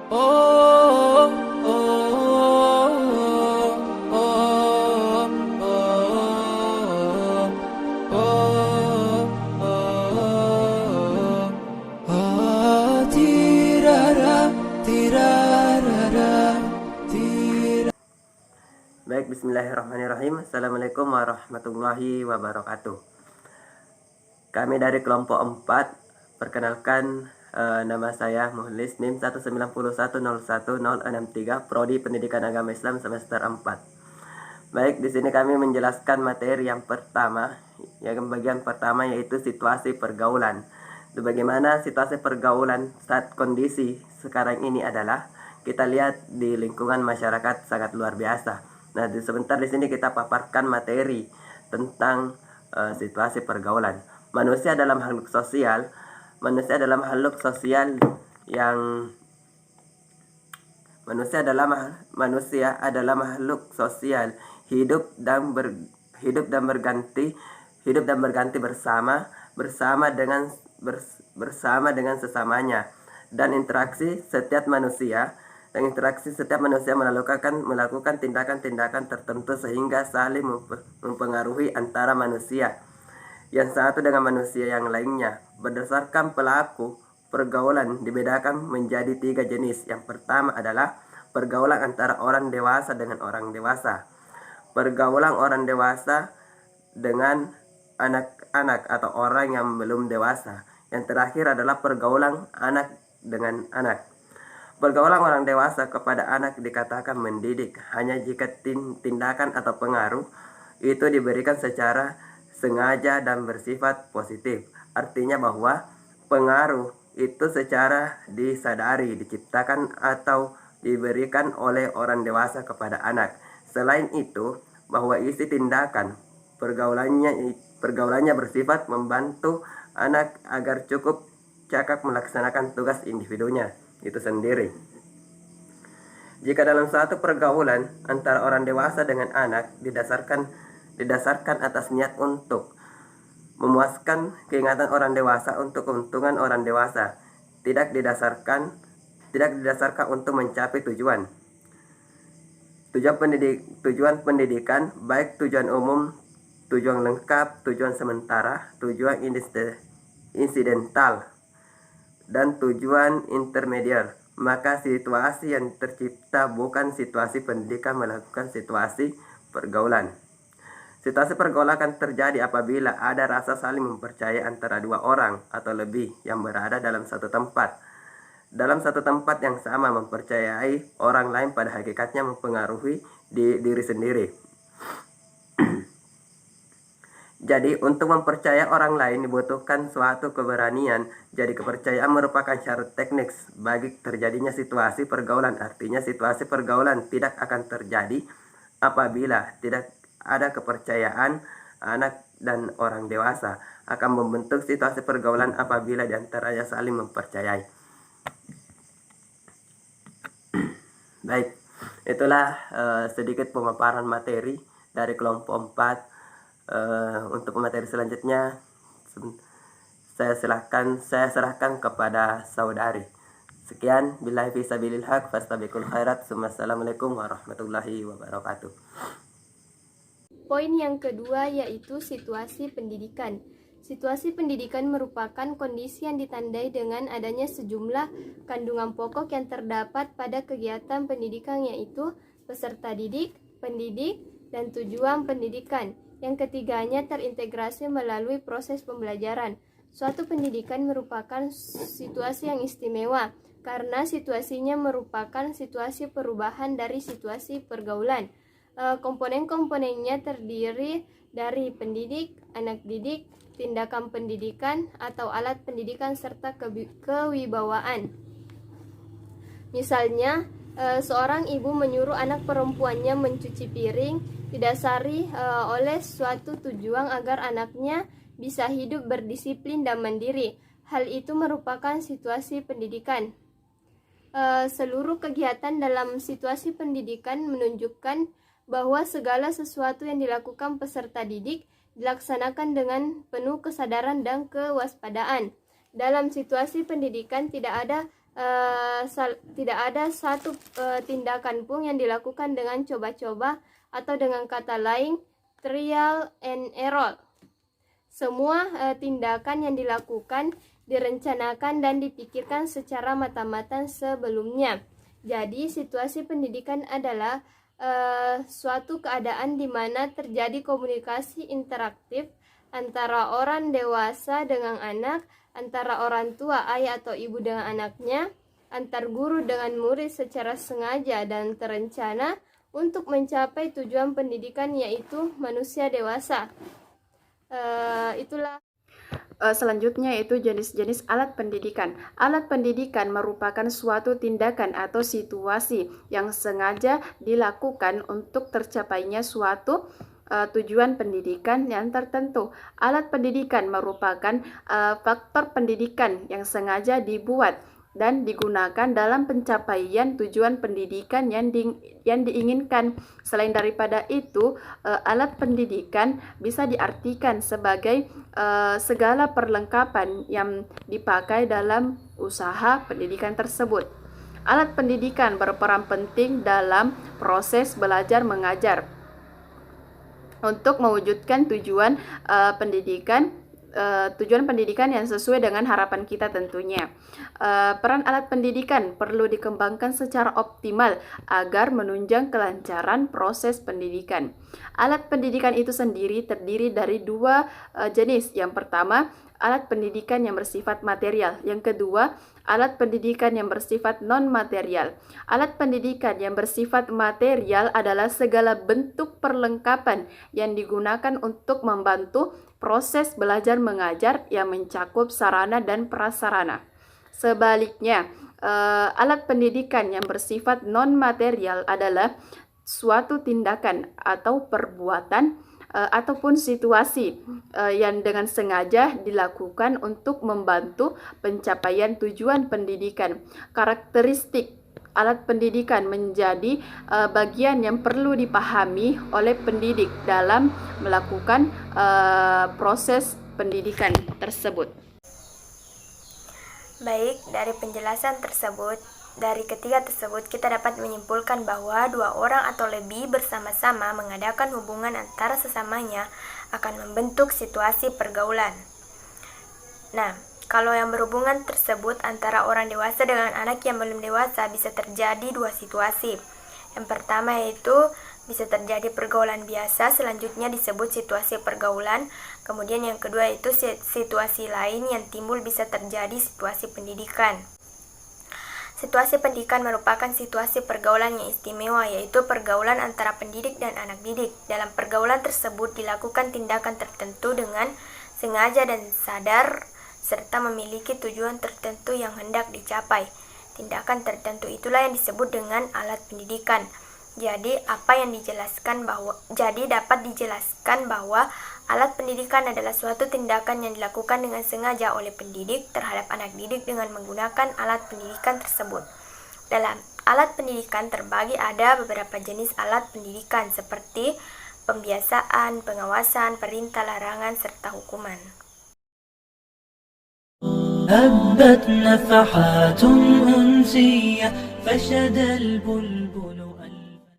Oh, oh, oh, tirara, tirarara, tirara. Baik, bismillahirrahmanirrahim. Assalamualaikum warahmatullahi wabarakatuh. Kami dari kelompok 4. Perkenalkan, nama saya Muhlis, NIM 191011063, Prodi Pendidikan Agama Islam semester 4. Baik, di sini kami menjelaskan materi yang pertama, yang bagian pertama yaitu situasi pergaulan. Bagaimana situasi pergaulan saat kondisi sekarang ini adalah kita lihat di lingkungan masyarakat sangat luar biasa. Nah, sebentar di sini kita paparkan materi tentang situasi pergaulan. Manusia adalah makhluk sosial. Manusia adalah makhluk sosial yang manusia adalah makhluk sosial, hidup dan berganti bersama dengan sesamanya, dan interaksi setiap manusia melakukan tindakan-tindakan tertentu sehingga saling mempengaruhi antara manusia yang satu dengan manusia yang lainnya. Berdasarkan pelaku pergaulan dibedakan menjadi 3 jenis. Yang pertama adalah pergaulan antara orang dewasa dengan orang dewasa, pergaulan orang dewasa dengan anak-anak atau orang yang belum dewasa. Yang terakhir adalah pergaulan anak dengan anak. Pergaulan orang dewasa kepada anak dikatakan mendidik hanya jika tindakan atau pengaruh itu diberikan secara sengaja dan bersifat positif. Artinya bahwa pengaruh itu secara disadari, diciptakan atau diberikan oleh orang dewasa kepada anak. Selain itu, bahwa isi tindakan pergaulannya bersifat membantu anak agar cukup cakap melaksanakan tugas individunya itu sendiri. Jika dalam suatu pergaulan antara orang dewasa dengan anak didasarkan atas niat untuk memuaskan keinginan orang dewasa untuk keuntungan orang dewasa, tidak didasarkan untuk mencapai tujuan pendidikan, baik tujuan umum, tujuan lengkap, tujuan sementara, tujuan insidental, dan tujuan intermediar, maka situasi yang tercipta bukan situasi pendidikan melakukan situasi pergaulan. Situasi pergaulan akan terjadi apabila ada rasa saling mempercayai antara dua orang atau lebih yang berada dalam satu tempat yang sama, mempercayai orang lain pada hakikatnya mempengaruhi diri sendiri. Jadi untuk mempercayai orang lain dibutuhkan suatu keberanian. Jadi kepercayaan merupakan syarat teknis bagi terjadinya situasi pergaulan. Artinya situasi pergaulan tidak akan terjadi apabila tidak ada kepercayaan anak dan orang dewasa. Akan membentuk situasi pergaulan apabila diantaranya saling mempercayai. Baik, itulah sedikit pemaparan materi dari kelompok 4. Untuk materi selanjutnya saya serahkan kepada saudari. Sekian, billahi fisabilil haq, fastabiqul khairat. Assalamualaikum warahmatullahi wabarakatuh. Poin yang kedua yaitu situasi pendidikan. Situasi pendidikan merupakan kondisi yang ditandai dengan adanya sejumlah kandungan pokok yang terdapat pada kegiatan pendidikan, yaitu peserta didik, pendidik, dan tujuan pendidikan. Yang ketiganya terintegrasi melalui proses pembelajaran. Suatu pendidikan merupakan situasi yang istimewa karena situasinya merupakan situasi perubahan dari situasi pergaulan. Komponen-komponennya terdiri dari pendidik, anak didik, tindakan pendidikan atau alat pendidikan, serta kewibawaan. Misalnya, seorang ibu menyuruh anak perempuannya mencuci piring didasari oleh suatu tujuan agar anaknya bisa hidup berdisiplin dan mandiri. Hal itu merupakan situasi pendidikan. Seluruh kegiatan dalam situasi pendidikan menunjukkan bahwa segala sesuatu yang dilakukan peserta didik dilaksanakan dengan penuh kesadaran dan kewaspadaan. Dalam situasi pendidikan tidak ada tidak ada satu tindakan pun yang dilakukan dengan coba-coba atau dengan kata lain trial and error. Semua tindakan yang dilakukan direncanakan dan dipikirkan secara matang-matang sebelumnya. Jadi situasi pendidikan adalah suatu keadaan di mana terjadi komunikasi interaktif antara orang dewasa dengan anak, antara orang tua, ayah atau ibu dengan anaknya, antar guru dengan murid secara sengaja dan terencana untuk mencapai tujuan pendidikan, yaitu manusia dewasa. Selanjutnya itu jenis-jenis alat pendidikan. Alat pendidikan merupakan suatu tindakan atau situasi yang sengaja dilakukan untuk tercapainya suatu tujuan pendidikan yang tertentu. Alat pendidikan merupakan faktor pendidikan yang sengaja dibuat dan digunakan dalam pencapaian tujuan pendidikan yang diinginkan. Selain daripada itu, alat pendidikan bisa diartikan sebagai segala perlengkapan yang dipakai dalam usaha pendidikan tersebut. Alat pendidikan berperan penting dalam proses belajar mengajar untuk mewujudkan tujuan pendidikan yang sesuai dengan harapan kita tentunya. Peran alat pendidikan perlu dikembangkan secara optimal agar menunjang kelancaran proses pendidikan. Alat pendidikan itu sendiri terdiri dari dua jenis. Yang pertama, alat pendidikan yang bersifat material. Yang kedua, alat pendidikan yang bersifat non-material. Alat pendidikan yang bersifat material adalah segala bentuk perlengkapan yang digunakan untuk membantu proses belajar mengajar yang mencakup sarana dan prasarana. Sebaliknya, alat pendidikan yang bersifat non-material adalah suatu tindakan atau perbuatan ataupun situasi yang dengan sengaja dilakukan untuk membantu pencapaian tujuan pendidikan. Karakteristik alat pendidikan menjadi bagian yang perlu dipahami oleh pendidik dalam melakukan proses pendidikan tersebut. Baik, dari penjelasan tersebut, dari ketiga tersebut kita dapat menyimpulkan bahwa dua orang atau lebih bersama-sama mengadakan hubungan antara sesamanya akan membentuk situasi pergaulan. Nah, kalau yang berhubungan tersebut antara orang dewasa dengan anak yang belum dewasa bisa terjadi dua situasi. Yang pertama yaitu bisa terjadi pergaulan biasa, selanjutnya disebut situasi pergaulan. Kemudian yang kedua itu situasi lain yang timbul bisa terjadi situasi pendidikan. Situasi pendidikan merupakan situasi pergaulan yang istimewa, yaitu pergaulan antara pendidik dan anak didik. Dalam pergaulan tersebut dilakukan tindakan tertentu dengan sengaja dan sadar, serta memiliki tujuan tertentu yang hendak dicapai. Tindakan tertentu itulah yang disebut dengan alat pendidikan. Jadi dapat dijelaskan bahwa alat pendidikan adalah suatu tindakan yang dilakukan dengan sengaja oleh pendidik terhadap anak didik dengan menggunakan alat pendidikan tersebut. Dalam alat pendidikan terbagi ada beberapa jenis alat pendidikan seperti pembiasaan, pengawasan, perintah, larangan, serta hukuman. هبت نفحات أنسية فشد البلبل